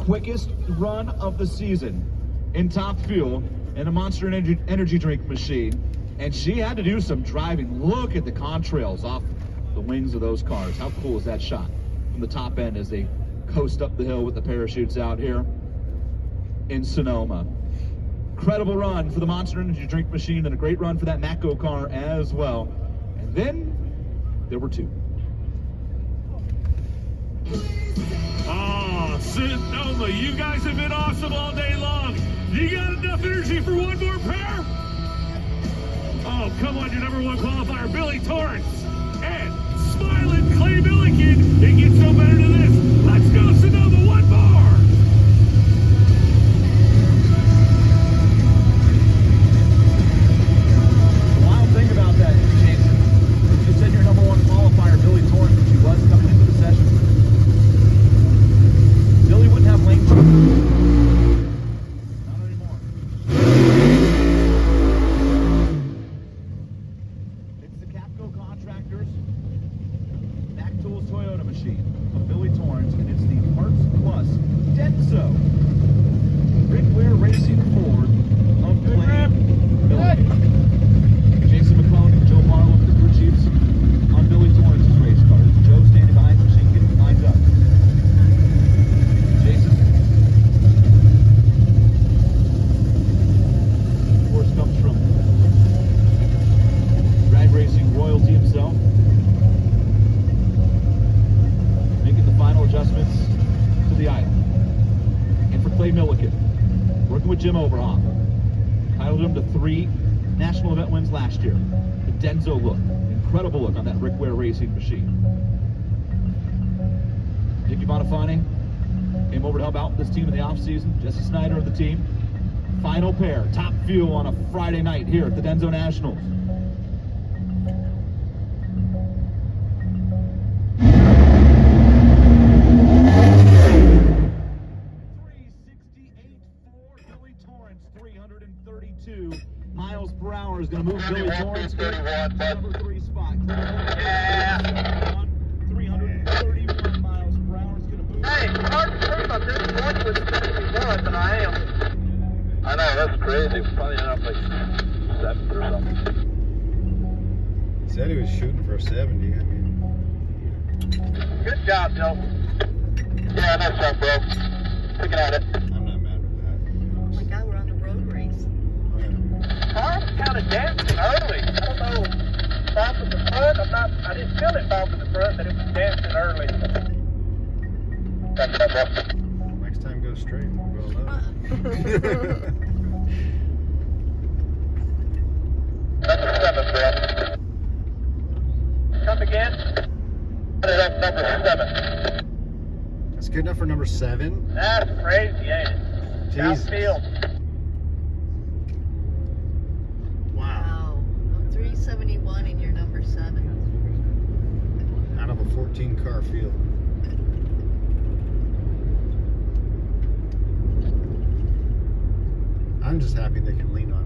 quickest run of the season in top fuel in a Monster energy drink machine. And she had to do some driving. Look at the contrails off the wings of those cars. How cool is that shot from the top end as they coast up the hill with the parachutes out here in Sonoma. Incredible run for the Monster energy drink machine and a great run for that Matco car as well. And then there were two. Oh, Sonoma, you guys have been awesome all day long. You got enough energy for one more pair? Oh, come on, your number one qualifier, Billy Torrance. And smiling Clay Milliken. It gets no better than this. Let's go, Sonoma, one more. The wild thing about that, Jason, you said your number one qualifier, Billy Torrance, which he was coming into the session. Billy wouldn't have lane change. Not anymore. It's the Capco Contractors Mac Tools Toyota machine of Billy Torrance, and it's the Parts Plus Denso Rick Ware Racing Ford of Clay Milliken. Jason McClellan and Joe Barlow, the crew chiefs on Billy Torrance's race car. Joe standing behind the machine, getting lined up. Jason, of course, comes from drag racing royalty himself, making the final adjustments to the island. And for Clay Milliken, working with Jim Oberhoff, titled him to 3 national event wins last year. The Denso look, incredible look on that Rick Ware Racing machine. Nicky Bonifani came over to help out this team in the offseason. Jesse Snyder of the team. Final pair, top fuel on a Friday night here at the Denso Nationals. Billy Torrance, 332 miles per hour is going to move Billy Torrance to number 3 spot. Yeah. 331 miles per hour is going to move. Hey, hard to believe I'm this point with 71 than I am. I know, that's crazy. Probably end up like 7th or something. He said he was shooting for 70. I mean, Good job, Joe. Yeah, nice job, bro. Picking at it. I'm not mad with that. Oh my God, we're on the road race. Car was kind of dancing early. I don't know. Bump in the front. I didn't feel it bump in the front, but it was dancing early. That's bro. Next time go straight. We'll go low. Number 7, bro. Come again. Put it up number 7. That's good enough for number 7. That's crazy, ain't it? Jesus. Outfield. Wow. Wow. 371 in your number 7. Out of a 14 car field. I'm just happy they can lean on